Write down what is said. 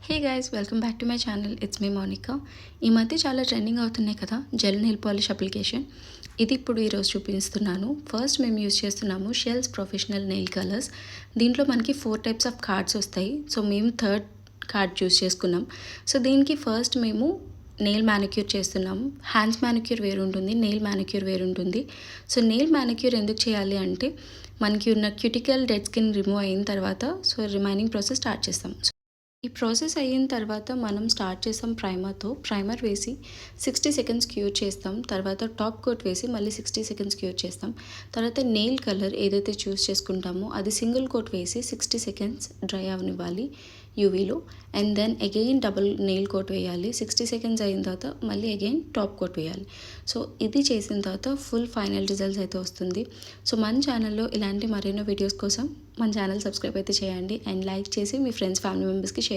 Hey guys, welcome back to my channel. It's me Monica. ఈ మధ్య చాలా ట్రెండింగ్ అవుతున్నాయి కదా జెల్ నెయిల్ పాలిష్ అప్లికేషన్. ఇది ఇప్పుడు ఈరోజు చూపిస్తున్నాను. ఫస్ట్ మేము యూజ్ చేస్తున్నాము షెల్స్ ప్రొఫెషనల్ నెయిల్ కలర్స్. దీంట్లో మనకి 4 టైప్స్ ఆఫ్ కార్డ్స్ వస్తాయి. సో మేము థర్డ్ కార్డ్ చూస్ చేసుకున్నాం. సో దీనికి ఫస్ట్ మేము నెయిల్ మ్యానిక్యూర్ చేస్తున్నాము. హ్యాండ్స్ మ్యానిక్యూర్ వేరు ఉంటుంది, నెయిల్ మ్యానిక్యూర్ వేరు ఉంటుంది. సో నెయిల్ మ్యానిక్యూర్ ఎందుకు చేయాలి అంటే మనకి ఉన్న క్యూటికల్ డెడ్ స్కిన్ రిమూవ్ అయిన తర్వాత సో రిమైనింగ్ ప్రాసెస్ స్టార్ట్ చేస్తాం. ఈ ప్రాసెస్ అయిన తర్వాత మనం స్టార్ట్ చేసాం ప్రైమర్ వేసి 60 సెకండ్స్ క్యూర్ చేస్తాం. తర్వాత టాప్ కోట్ వేసి మళ్ళీ 60 సెకండ్స్ క్యూర్ చేస్తాం. తర్వాత నెయిల్ కలర్ ఏదైతే చూస్ చేసుకుంటామో అది సింగిల్ కోట్ వేసి 60 సెకండ్స్ డ్రై అవనివ్వాలి యూవీలో. And then again double nail coat వేయాలి. 60 సెకండ్స్ అయిన తర్వాత మళ్ళీ అగైన్ టాప్ కోట్ వేయాలి. సో ఇది చేసిన తర్వాత ఫుల్ ఫైనల్ రిజల్ట్స్ అయితే వస్తుంది. సో మన ఛానల్లో ఇలాంటి మరెన్నో వీడియోస్ కోసం మన ఛానల్ సబ్స్క్రైబ్ అయితే చేయండి అండ్ లైక్ చేసి మీ ఫ్రెండ్స్ ఫ్యామిలీ మెంబర్స్కి షేర్